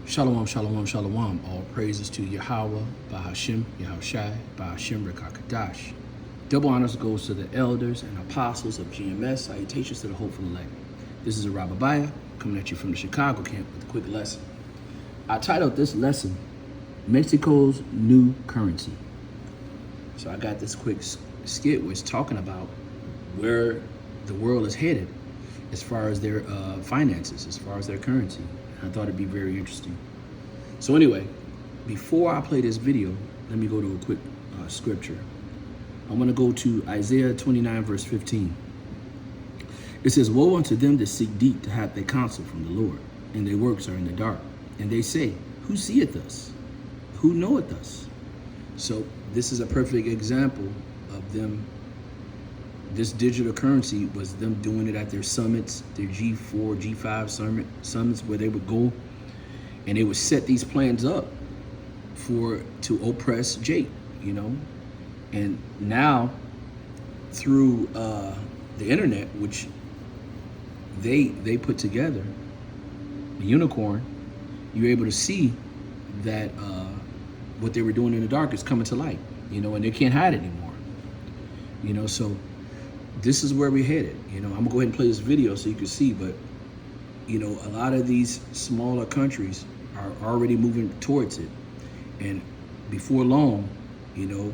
Shalom, shalom, shalom. All praises to Yahweh, Bahashim, Yahushai, Bahashim, Rekakadash. Double honors goes to the elders and apostles of GMS. Salutations to the hopeful elect. This is a Rabbiah coming at you from the Chicago camp with a quick lesson. I titled this lesson, Mexico's New Currency. So I got this quick skit where it's talking about where the world is headed as far as their finances, as far as their currency. I thought it'd be very interesting. So anyway, before I play this video, let me go to a quick scripture. I'm gonna go to Isaiah 29 verse 15. It says, woe unto them that seek deep to have their counsel from the Lord, and their works are in the dark. And they say, who seeth us? Who knoweth us? So this is a perfect example of them. This digital currency was them doing it at their summits, their G4, G5 summits, where they would go and they would set these plans up to oppress Jake, you know. And now through the internet, which they put together, the unicorn, you're able to see that what they were doing in the dark is coming to light, you know, and they can't hide it anymore, you know. So this is where we're headed. You know, I'm gonna go ahead and play this video so you can see, but you know, a lot of these smaller countries are already moving towards it. And before long, you know,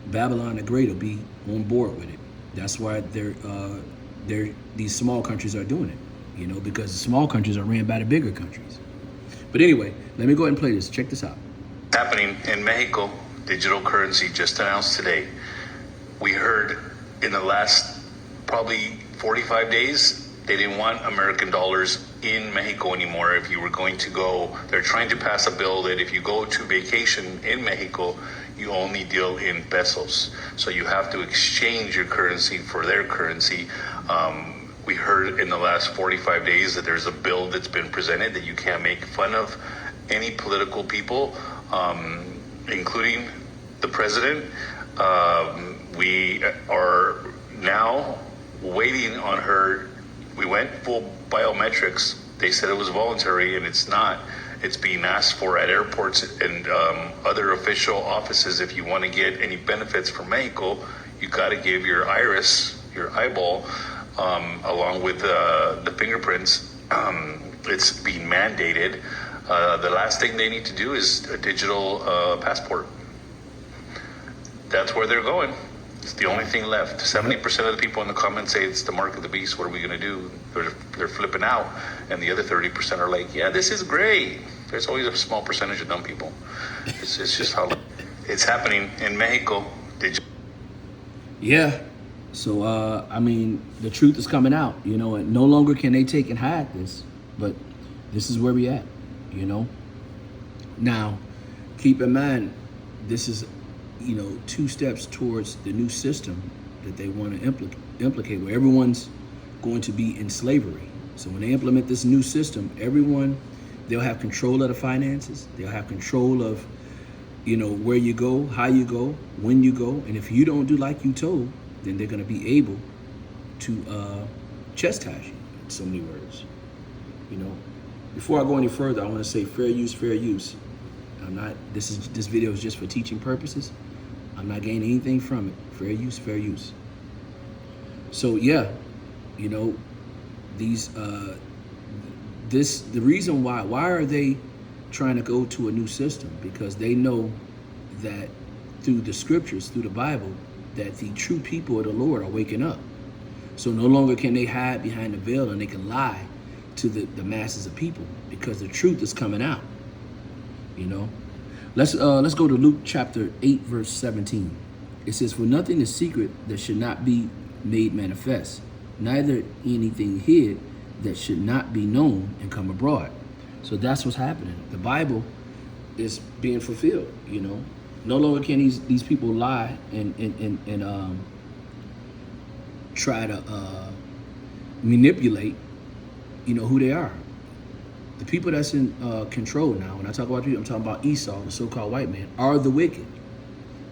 Babylon the Great will be on board with it. That's why these small countries are doing it, you know, because the small countries are ran by the bigger countries. But anyway, let me go ahead and play this. Check this out. Happening in Mexico, digital currency just announced today. We heard in the last probably 45 days, they didn't want American dollars in Mexico anymore. If you were going to go, they're trying to pass a bill that if you go to vacation in Mexico, you only deal in pesos. So you have to exchange your currency for their currency. We heard in the last 45 days that there's a bill that's been presented that you can't make fun of any political people, including the president. We are now waiting on her. We went full biometrics. They said it was voluntary, and it's not. It's being asked for at airports and other official offices. If you want to get any benefits from Mexico, you got to give your iris, your eyeball, along with the fingerprints. It's being mandated. The last thing they need to do is a digital passport. That's where they're going. It's the only thing left. 70% of the people in the comments say it's the mark of the beast. What are we going to do? They're flipping out. And the other 30% are like, yeah, this is great. There's always a small percentage of dumb people. It's just how it's happening in Mexico. Yeah. So, I mean, the truth is coming out, you know, and no longer can they take and hide this, but this is where we at, you know. Now, keep in mind, this is, you know, 2 steps towards the new system that they want to implicate, where everyone's going to be in slavery. So when they implement this new system, they'll have control of the finances. They'll have control of, you know, where you go, how you go, when you go. And if you don't do like you told, then they're going to be able to chastise you, in so many words. You know, before I go any further, I want to say fair use, fair use. This video is just for teaching purposes. I'm not gaining anything from it. Fair use, fair use. So yeah, you know, the reason why are they trying to go to a new system? Because they know that through the scriptures, through the Bible, that the true people of the Lord are waking up. So no longer can they hide behind the veil and they can lie to the masses of people, because the truth is coming out. You know, let's go to Luke chapter 8 verse 17. It says, for nothing is secret that should not be made manifest, neither anything hid that should not be known and come abroad. So that's what's happening. The Bible is being fulfilled. You know, no longer can these people lie and try to manipulate, you know, who they are. The people that's in control now, when I talk about people, I'm talking about Esau, the so-called white man, are the wicked.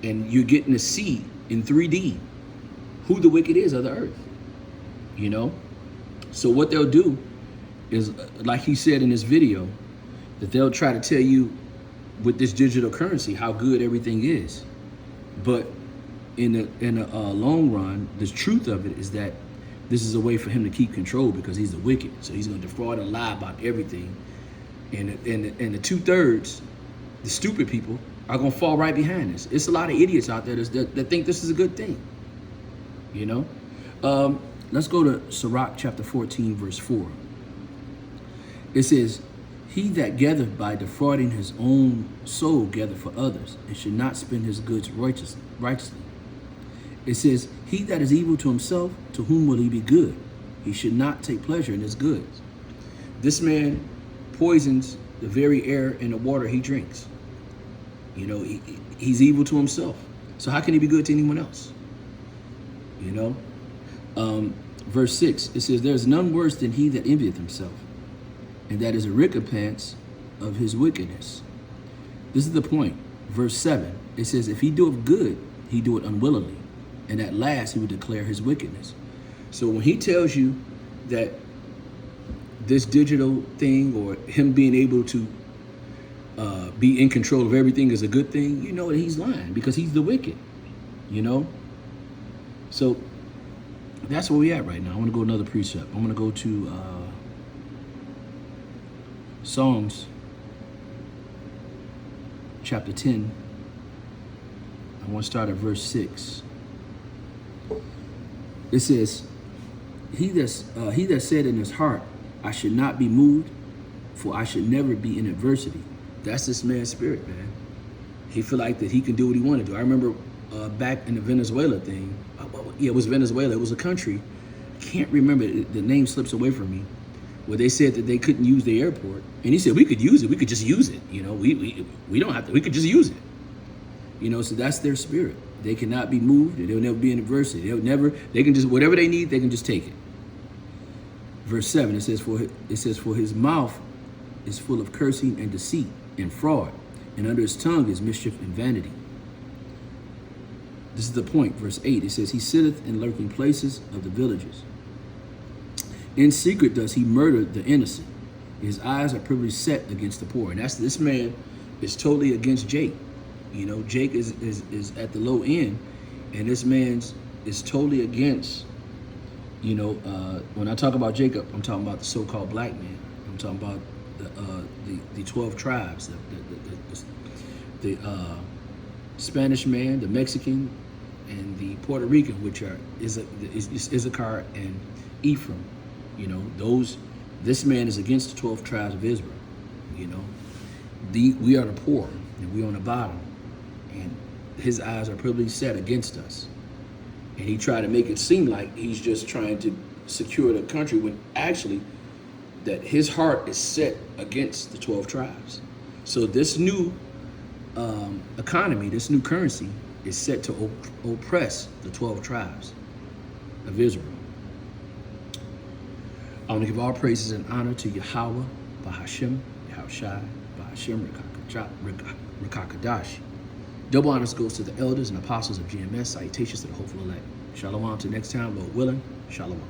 And you're getting to see in 3D who the wicked is of the earth, you know? So what they'll do is, like he said in this video, that they'll try to tell you with this digital currency how good everything is. But in the long run, the truth of it is that this is a way for him to keep control because he's the wicked. So he's going to defraud and lie about everything. And the 2/3, the stupid people, are going to fall right behind this. It's a lot of idiots out there that think this is a good thing. You know? Let's go to Sirach chapter 14, verse 4. It says, he that gathereth by defrauding his own soul gathereth for others, and should not spend his goods righteously. It says, he that is evil to himself, to whom will he be good? He should not take pleasure in his goods. This man poisons the very air and the water he drinks. You know, he's evil to himself. So how can he be good to anyone else? You know? Verse 6, it says, there is none worse than he that envieth himself, and that is a recompense of his wickedness. This is the point. Verse 7, it says, if he doeth good, he do it unwillingly, and at last he will declare his wickedness. So when he tells you that this digital thing, or him being able to be in control of everything, is a good thing, you know that he's lying, because he's the wicked, you know? So that's where we at right now. I want to go another precept. I'm going to go to Psalms chapter 10. I want to start at verse 6. It says, he that said in his heart, I should not be moved, for I should never be in adversity. That's this man's spirit, man. He feel like that he can do what he want to do. I remember back in the Venezuela thing. Yeah, it was Venezuela. It was a country. I can't remember. The name slips away from me. Where they said that they couldn't use the airport, and he said we could use it. We could just use it. You know, we don't have to. We could just use it. You know, so that's their spirit. They cannot be moved. They'll never be in adversity. They can just, whatever they need, they can just take it. Verse 7, it says, for his mouth is full of cursing and deceit and fraud, and under his tongue is mischief and vanity. This is the point. Verse 8, it says, he sitteth in lurking places of the villages. In secret does he murder the innocent. His eyes are privily set against the poor. And this man is totally against Jake. You know, Jake is at the low end, and this man is totally against, you know, when I talk about Jacob, I'm talking about the so-called black man. I'm talking about the 12 tribes, the Spanish man, the Mexican, and the Puerto Rican, which are Issachar and Ephraim. You know, this man is against the 12 tribes of Israel. You know, we are the poor, and we on the bottom, and his eyes are probably set against us. And he tried to make it seem like he's just trying to secure the country, when actually that his heart is set against the 12 tribes. So this new economy, this new currency, is set to oppress the 12 tribes of Israel. I want to give all praises and honor to Yahweh, Bahashem, Yahushai, Bahashem, Rakakadash. Double honors goes to the elders and apostles of GMS. Salutations to the hopeful elect. Shalom till next time, Lord willing. Shalom.